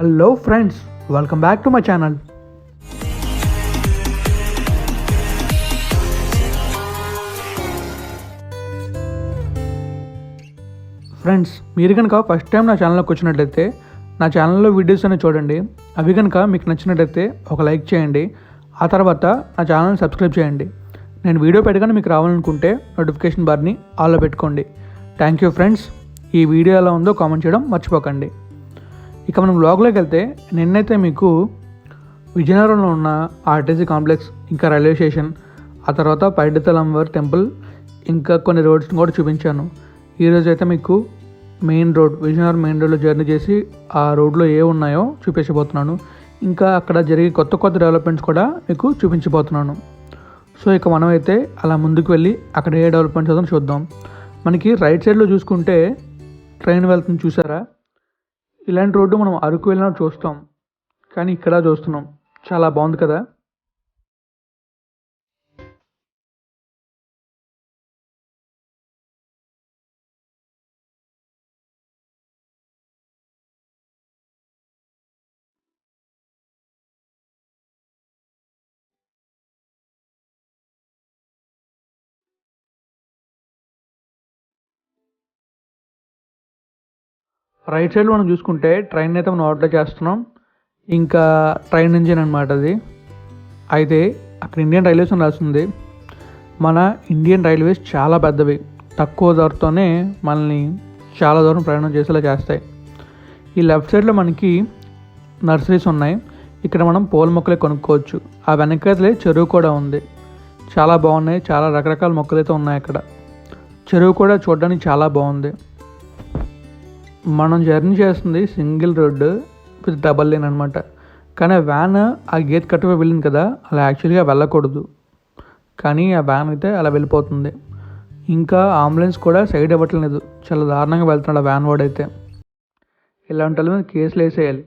Hello friends, welcome back to my channel. Friends, మీరు కనుక first time నా ఛానల్లోకి వచ్చినట్లయితే నా ఛానల్లో వీడియోస్ అనేవి చూడండి. అవి కనుక మీకు నచ్చినట్లయితే ఒక లైక్ చేయండి. ఆ తర్వాత నా ఛానల్ని సబ్స్క్రైబ్ చేయండి. నేను వీడియో పెట్టగానే మీకు రావాలనుకుంటే నోటిఫికేషన్ బార్ని ఆల్లో పెట్టుకోండి. Thank you friends. ఈ వీడియో ఎలా ఉందో కామెంట్ చేయడం మర్చిపోకండి. ఇక మనం బ్లాగ్లోకి వెళ్తే నిన్నైతే మీకు విజయనగరంలో ఉన్న ఆర్టీసీ కాంప్లెక్స్, ఇంకా రైల్వే స్టేషన్, ఆ తర్వాత పైడితలంవర్ టెంపుల్, ఇంకా కొన్ని రోడ్స్ని కూడా చూపించాను. ఈరోజు అయితే మీకు మెయిన్ రోడ్, విజయనగరం మెయిన్ రోడ్లో జర్నీ చేసి ఆ రోడ్లో ఏ ఉన్నాయో చూపించబోతున్నాను. ఇంకా అక్కడ జరిగే కొత్త కొత్త డెవలప్మెంట్స్ కూడా మీకు చూపించబోతున్నాను. సో ఇక మనమైతే అలా ముందుకు వెళ్ళి అక్కడ ఏ డెవలప్మెంట్స్ అవుతుందో చూద్దాం. మనకి రైట్ సైడ్లో చూసుకుంటే ట్రైన్ వెళ్తుంది, చూసారా? ఇలాంటి రోడ్డు మనం అరకు వెళ్ళినప్పుడు చూస్తాం, కానీ ఇక్కడ చూస్తున్నాం. చాలా బాగుంది కదా. రైట్ సైడ్లో మనం చూసుకుంటే ట్రైన్ అయితే మనం ఆర్డర్ చేస్తున్నాం. ఇంకా ట్రైన్ ఇంజిన్ అనమాట అది. అయితే అక్కడ ఇండియన్ రైల్వేస్ అని రాస్తుంది. మన ఇండియన్ రైల్వేస్ చాలా పెద్దవి, తక్కువ ధరతోనే మనల్ని చాలా దూరం ప్రయాణం చేసేలా చేస్తాయి. ఈ లెఫ్ట్ సైడ్లో మనకి నర్సరీస్ ఉన్నాయి. ఇక్కడ మనం పూల మొక్కలే కొనుక్కోవచ్చు. ఆ వెనకాలే చెరువు కూడా ఉంది. చాలా బాగున్నాయి, చాలా రకరకాల మొక్కలు అయితే ఉన్నాయి అక్కడ. చెరువు కూడా చూడడానికి చాలా బాగుంది. మనం జర్నీ చేస్తుంది single road with double lane అనమాట. కానీ ఆ వ్యాన్ ఆ గేట్ కట్టుగా వెళ్ళింది కదా, అలా యాక్చువల్గా వెళ్ళకూడదు, కానీ ఆ వ్యాన్ అయితే అలా వెళ్ళిపోతుంది. ఇంకా అంబులెన్స్ కూడా సైడ్ ఇవ్వట్లేదు, చాలా దారుణంగా వెళ్తున్నాడు ఆ వ్యాన్ వాడైతే. ఇలాంటి వాళ్ళ మీద కేసులు వేసేయాలి.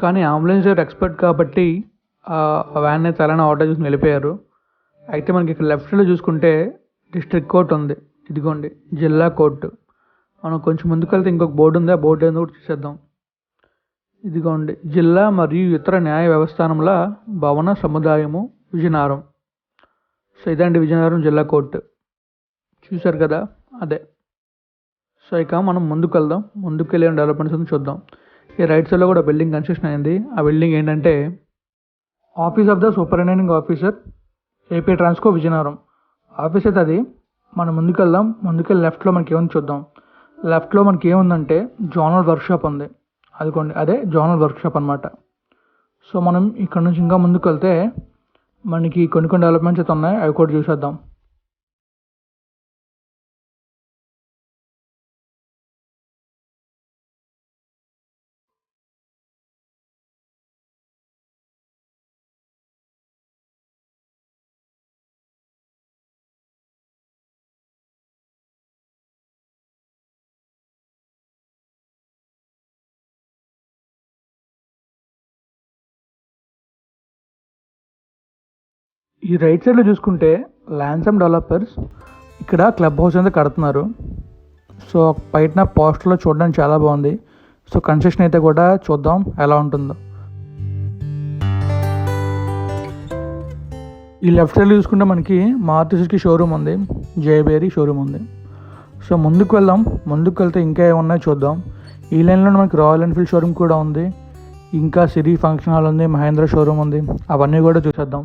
కానీ అంబులెన్స్ డ్రైవర్ ఎక్స్పర్ట్ కాబట్టి ఆ వ్యాన్ అయితే అలానే ఆర్డర్ చూసుకుని వెళ్ళిపోయారు. అయితే మనకి ఇక్కడ లెఫ్ట్ సైడ్లో చూసుకుంటే డిస్ట్రిక్ట్ కోర్ట్ ఉంది. ఇదిగోండి జిల్లా కోర్టు. మనం కొంచెం ముందుకు వెళ్తే ఇంకొక బోర్డు ఉంది, ఆ బోర్డు ఏందో కూడా చూసేద్దాం. ఇదిగోండి జిల్లా మరియు ఇతర న్యాయ వ్యవస్థానముల భవన సముదాయము విజయనగరం. సో ఇదండి విజయనగరం జిల్లా కోర్టు. చూశారు కదా, అదే. సో ఇక మనం ముందుకు వెళ్దాం. ముందుకు వెళ్ళిన డెవలప్మెంట్స్ ఉంది చూద్దాం. ఈ రైట్ సైడ్లో కూడా బిల్డింగ్ కన్స్ట్రక్షన్ అయింది. ఆ బిల్డింగ్ ఏంటంటే office of the superintending officer AP Transco Vizianagaram office అయితే అది. మనం ముందుకు వెళ్దాం. ముందుకెళ్ళి లెఫ్ట్లో మనకి ఏముంది చూద్దాం. లెఫ్ట్లో మనకి ఏముందంటే జోనల్ వర్క్షాప్ ఉంది. అదిగోండి అదే జోనల్ వర్క్షాప్ అనమాట. సో మనం ఇక్కడ నుంచి ఇంకా ముందుకు వెళ్తే మనకి కొన్ని కొన్ని డెవలప్మెంట్స్ అయితే ఉన్నాయి, అవి కూడా చూసేద్దాం. ఈ రైట్ సైడ్లో చూసుకుంటే ల్యాన్సమ్ డెవలపర్స్ ఇక్కడ క్లబ్ హౌస్ అయితే కడుతున్నారు. సో బయట పోస్టర్లో చూడడానికి చాలా బాగుంది. సో కన్స్ట్రక్షన్ అయితే కూడా చూద్దాం ఎలా ఉంటుందో. ఈ లెఫ్ట్ సైడ్లో చూసుకుంటే మనకి మారుతి సుజుకి షోరూమ్ ఉంది, జయబేరి షోరూమ్ ఉంది. సో ముందుకు వెళ్దాం. ముందుకు వెళ్తే ఇంకా ఏమున్నాయో చూద్దాం. ఈ లైన్లో మనకి రాయల్ ఎన్ఫీల్డ్ షోరూమ్ కూడా ఉంది, ఇంకా సిరి ఫంక్షన్ హాల్ ఉంది, మహేంద్ర షోరూమ్ ఉంది. అవన్నీ కూడా చూసేద్దాం.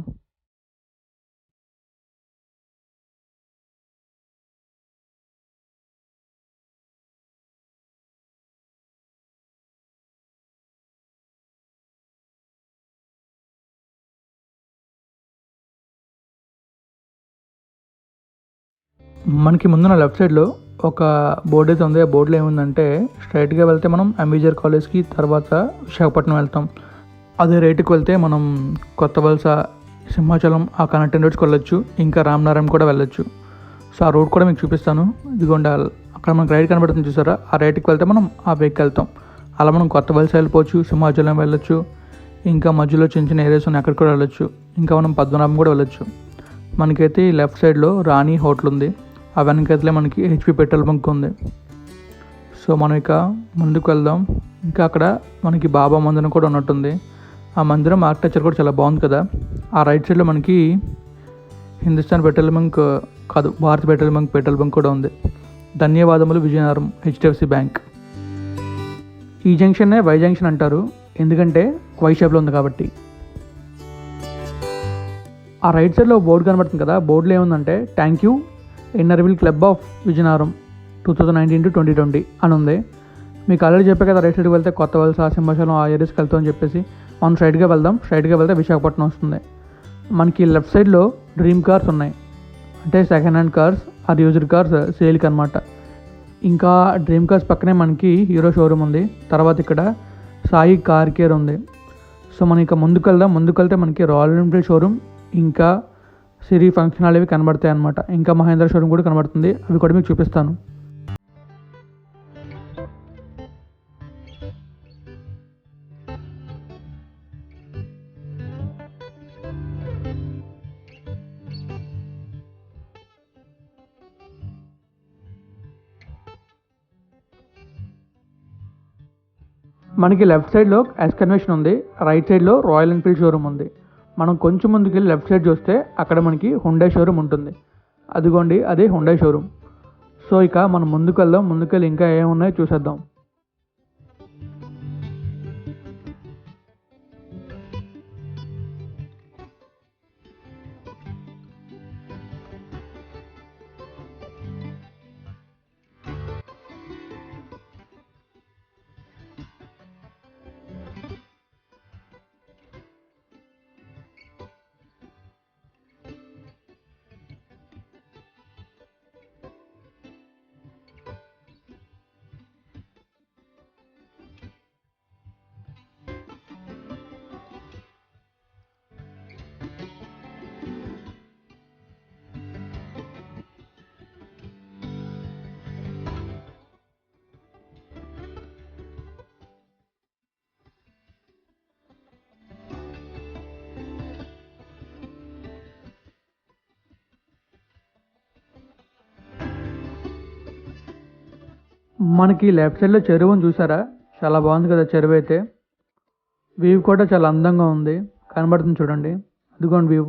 మనకి ముందున్న లెఫ్ట్ సైడ్లో ఒక బోర్డు అయితే ఉంది. ఆ బోర్డులో ఏముందంటే స్ట్రైట్గా వెళ్తే మనం అంబేద్కర్ కాలేజ్కి, తర్వాత విశాఖపట్నం వెళ్తాం. అదే రైట్కి వెళ్తే మనం కొత్త వలస, సింహాచలం ఆ కనెక్టింగ్ రోడ్స్కి వెళ్ళొచ్చు. ఇంకా రామనారాయణ కూడా వెళ్ళొచ్చు. సో ఆ రోడ్ కూడా మీకు చూపిస్తాను. ఇదిగోండి అక్కడ మనకు రైట్ కనబడుతుంది చూసారా, ఆ రైట్కి వెళ్తే మనం ఆ వేకి వెళ్తాం. అలా మనం కొత్త వలస వెళ్ళిపోవచ్చు, సింహాచలం వెళ్ళొచ్చు. ఇంకా మధ్యలో చిన్న చిన్న ఏరియాస్ ఉన్నాయి, అక్కడికి కూడా వెళ్ళొచ్చు. ఇంకా మనం పద్మనాభం కూడా వెళ్ళొచ్చు. మనకైతే ఈ లెఫ్ట్ సైడ్లో రాణి హోటల్ ఉంది. ఆ వెనకైతే మనకి హెచ్పి పెట్రోల్ బంక్ ఉంది. సో మనం ఇక ముందుకు వెళ్దాం. ఇంకా అక్కడ మనకి బాబా మందిరం కూడా ఉన్నట్టుంది. ఆ మందిరం ఆర్కిటెక్చర్ కూడా చాలా బాగుంది కదా. ఆ రైట్ సైడ్లో మనకి హిందుస్థాన్ పెట్రోల్ బంక్ కాదు, భారత్ పెట్రోల్ బంక్ కూడా ఉంది. ధన్యవాదములు విజయనగరం హెచ్డిఎఫ్సి బ్యాంక్. ఈ జంక్షన్నే వై జంక్షన్ అంటారు, ఎందుకంటే వై షేప్లో ఉంది కాబట్టి. ఆ రైట్ సైడ్లో బోర్డు కనబడుతుంది కదా, బోర్డులో ఏముందంటే thank you Inner Wheel club of Vizianagaram 2019-2020 అని ఉంది. మీకు ఆల్రెడీ చెప్పే కదా, రైట్ సైడ్కి వెళ్తే కొత్త వలస, సింహాచలం ఆ ఏరియాస్కి వెళ్తాం అని చెప్పేసి. మనం స్ట్రైట్గా వెళ్దాం. స్ట్రైట్గా వెళ్తే విశాఖపట్నం వస్తుంది. మనకి లెఫ్ట్ సైడ్లో డ్రీమ్ కార్స్ ఉన్నాయి, అంటే second hand cars or used cars సేల్కి అనమాట. ఇంకా డ్రీమ్ కార్స్ పక్కనే మనకి హీరో షోరూమ్ ఉంది. తర్వాత ఇక్కడ సాయి కార్ కేర్ ఉంది. సో మనం ఇక ముందుకు వెళ్దాం. ముందుకు వెళ్తే మనకి రాయల్ ఎన్ఫీల్డ్ షోరూమ్, ఇంకా సిరి ఫంక్షన్ హాల్ అవి కనబడతాయి అనమాట. ఇంకా మహేంద్ర షోరూమ్ కూడా కనబడుతుంది, అవి కూడా మీకు చూపిస్తాను. మనకి లెఫ్ట్ సైడ్లో ఎస్ కన్వెన్షన్ ఉంది, రైట్ సైడ్లో రాయల్ ఎన్ఫీల్డ్ షోరూమ్ ఉంది. మనం కొంచెం ముందుకు వెళ్ళి లెఫ్ట్ సైడ్ చూస్తే అక్కడ మనకి హుండై షోరూమ్ ఉంటుంది. అదిగోండి, అదే హుండై షోరూమ్. సో ఇక మనం ముందుకు వెళ్దాం. ముందుకెళ్ళి ఇంకా ఏమున్నాయో చూసేద్దాం. మనకి లెఫ్ట్ సైడ్లో చెరువుని చూసారా, చాలా బాగుంది కదా చెరువు అయితే. వ్యూ కూడా చాలా అందంగా ఉంది, కనబడుతుంది చూడండి. అదిగోండి వ్యూ,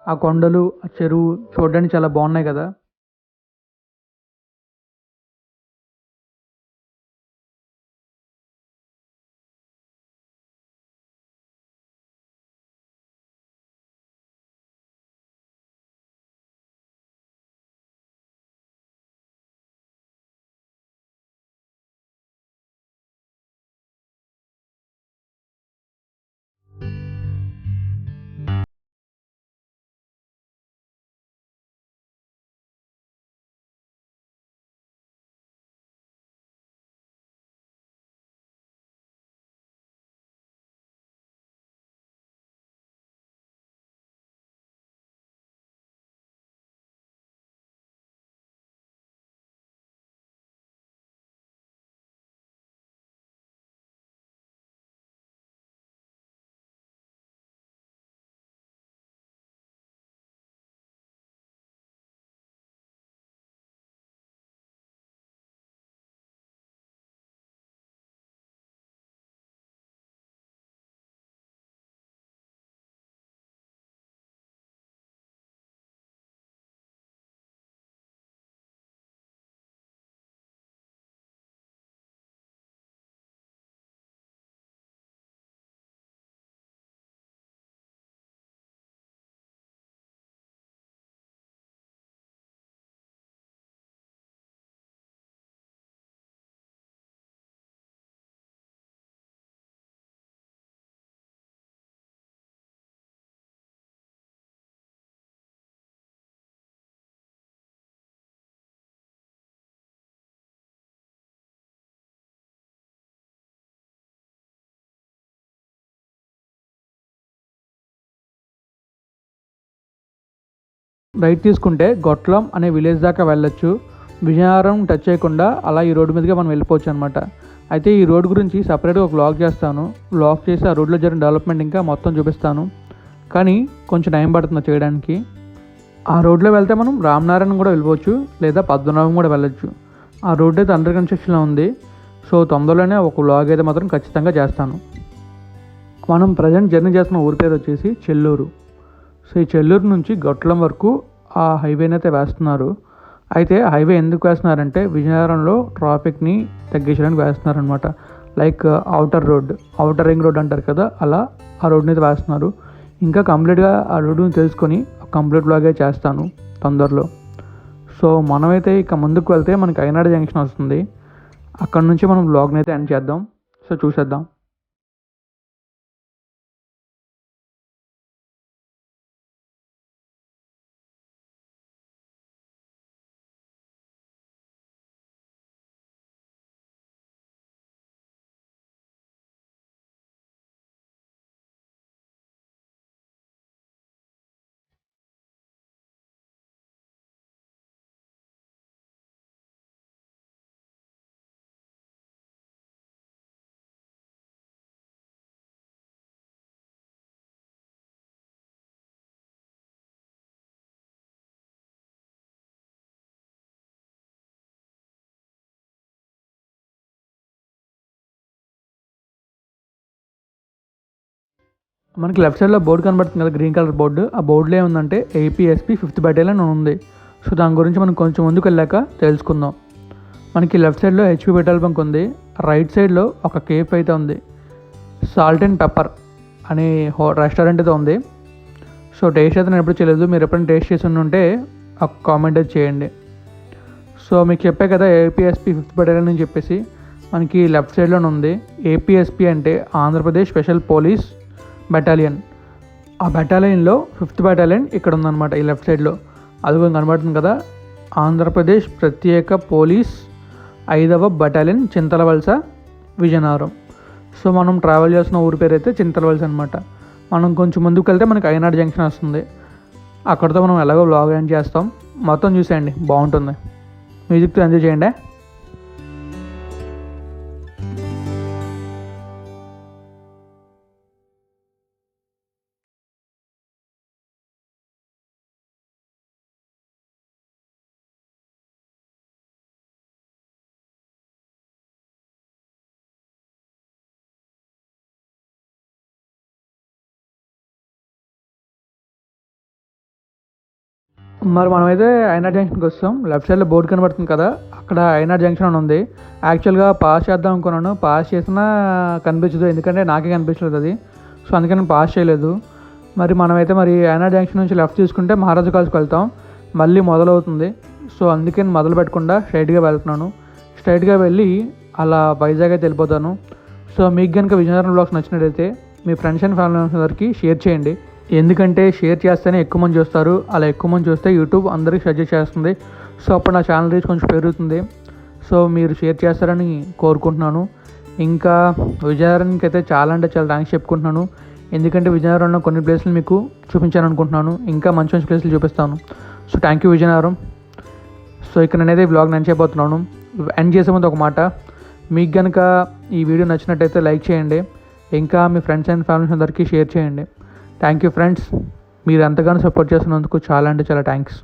ఆ కొండలు, ఆ చెరువు చూడడానికి చాలా బాగున్నాయి కదా. రైట్ తీసుకుంటే గొట్లం అనే విలేజ్ దాకా వెళ్ళొచ్చు. విజయనగరం టచ్ చేయకుండా అలా ఈ రోడ్డు మీదుగా మనం వెళ్ళిపోవచ్చు అనమాట. అయితే ఈ రోడ్ గురించి సపరేట్గా ఒక వ్లాగ్ చేస్తాను. వ్లాగ్ చేసి ఆ రోడ్లో జరిగిన డెవలప్మెంట్ ఇంకా మొత్తం చూపిస్తాను. కానీ కొంచెం టైం పడుతుంది చేయడానికి. ఆ రోడ్లో వెళ్తే మనం రామనారాయణ కూడా వెళ్ళిపోవచ్చు, లేదా పద్మనాభం కూడా వెళ్ళొచ్చు. ఆ రోడ్ అయితే అండర్ కన్స్ట్రక్షన్లో ఉంది. సో తొందరలోనే ఒక వ్లాగ్ అయితే మాత్రం ఖచ్చితంగా చేస్తాను. మనం ప్రజెంట్ జర్నీ చేస్తున్న ఊరి పేరు వచ్చేసి చెల్లూరు. సో ఈ చెల్లూరు నుంచి గొట్లం వరకు ఆ హైవేని అయితే వేస్తున్నారు. అయితే హైవే ఎందుకు వేస్తున్నారంటే విజయనగరంలో ట్రాఫిక్ని తగ్గించడానికి వేస్తున్నారనమాట. లైక్ అవుటర్ రింగ్ రోడ్ అంటారు కదా, అలా ఆ రోడ్ని అయితే వేస్తున్నారు. ఇంకా కంప్లీట్గా ఆ రోడ్డుని తెలుసుకొని కంప్లీట్ లాగే చేస్తాను తొందరలో. సో మనమైతే ఇక ముందుకు వెళ్తే మనకి ఐనాడు జంక్షన్ వస్తుంది. అక్కడ నుంచి మనం వ్లాగ్ని అయితే ఎండ్ చేద్దాం. సో చూసేద్దాం. మనకి లెఫ్ట్ సైడ్లో బోర్డు కనబడుతుంది కదా, గ్రీన్ కలర్ బోర్డు. ఆ బోర్డులో ఏముందంటే ఏపీఎస్పీ 5th బెటాలియన్ ఉంది. సో దాని గురించి మనం కొంచెం ముందుకు వెళ్ళాక తెలుసుకుందాం. మనకి లెఫ్ట్ సైడ్లో హెచ్పీ పెట్రోల్ బంక్ ఉంది. రైట్ సైడ్లో ఒక కేఫ్ అయితే ఉంది. సాల్ట్ అండ్ పెప్పర్ అనే రెస్టారెంట్ అయితే ఉంది. సో టేస్ట్ అయితే నేను ఎప్పుడు చేయలేదు. మీరు ఎప్పుడైనా టేస్ట్ చేసి ఉంటే ఒక కామెంట్ అయితే చేయండి. సో మీకు చెప్పే కదా ఏపీఎస్పీ 5th బెటాలియన్ అని చెప్పేసి, మనకి లెఫ్ట్ సైడ్లోనే ఉంది. ఏపీఎస్పీ అంటే ఆంధ్రప్రదేశ్ స్పెషల్ పోలీస్ బెటాలియన్. ఆ బెటాలియన్లో 5th బెటాలియన్ ఇక్కడ ఉందన్నమాట. ఈ లెఫ్ట్ సైడ్లో అది కూడా కనబడుతుంది కదా, ఆంధ్రప్రదేశ్ ప్రత్యేక పోలీస్ 5వ బెటాలియన్ చింతలవలస విజయనగరం. సో మనం ట్రావెల్ చేస్తున్న ఊరి పేరు అయితే చింతలవలస అనమాట. మనం కొంచెం ముందుకు వెళ్తే మనకి ఐనాడు జంక్షన్ వస్తుంది. అక్కడితో మనం ఎలాగో వ్లాగ్ ఎండ్ చేస్తాం. మొత్తం చూసేయండి, బాగుంటుంది. మ్యూజిక్తో ఎంజాయ్ చేయండి. మరి మనమైతే ఐనాడు జంక్షన్కి వస్తాం. లెఫ్ట్ సైడ్లో బోర్డు కనబడుతుంది కదా, అక్కడ ఐనాడు జంక్షన్ అని ఉంది. యాక్చువల్గా పాస్ చేద్దాం అనుకున్నాను. పాస్ చేసినా కనిపించదు, ఎందుకంటే నాకే కనిపించలేదు అది. సో అందుకని నేను పాస్ చేయలేదు. మనమైతే ఐనాడు జంక్షన్ నుంచి లెఫ్ట్ తీసుకుంటే మహారాజా కాలేజ్కి వెళ్తాం. మళ్ళీ మొదలవుతుంది. సో అందుకని మొదలు పెట్టకుండా స్ట్రైట్గా వెళ్తున్నాను. స్ట్రైట్గా వెళ్ళి అలా వైజాగ్ అయితే వెళ్ళిపోతాను. సో మీకు కనుక విజయనగరం వ్లాగ్స్ నచ్చినట్టయితే మీ ఫ్రెండ్స్ అండ్ ఫ్యామిలీ మెంబర్స్కి షేర్ చేయండి. ఎందుకంటే షేర్ చేస్తేనే ఎక్కువ మంది చూస్తారు. అలా ఎక్కువ మంది చూస్తే యూట్యూబ్ అందరికీ సజెస్ట్ చేస్తుంది. సో అప్పుడు నా ఛానల్ రీచ్ కొంచెం పెరుగుతుంది. సో మీరు షేర్ చేస్తారని కోరుకుంటున్నాను. ఇంకా విజయనగరానికి అయితే చాలా అంటే చాలా థ్యాంక్స్ చెప్పుకుంటున్నాను. ఎందుకంటే విజయనగరంలో కొన్ని ప్లేసులు మీకు చూపించాను అనుకుంటున్నాను. ఇంకా మంచి మంచి ప్లేసులు చూపిస్తాను. So thank you Vizianagaram. So ఇక్కడ నేనైతే బ్లాగ్ నేను చేయబోతున్నాను. ఎండ్ చేసే ముందు ఒక మాట, మీకు కనుక ఈ వీడియో నచ్చినట్టయితే లైక్ చేయండి. ఇంకా మీ ఫ్రెండ్స్ అండ్ ఫ్యామిలీస్ అందరికీ షేర్ చేయండి. Thank you friends. మీరు ఎంతగానో సపోర్ట్ చేస్తున్నందుకు చాలా అంటే చాలా థ్యాంక్స్.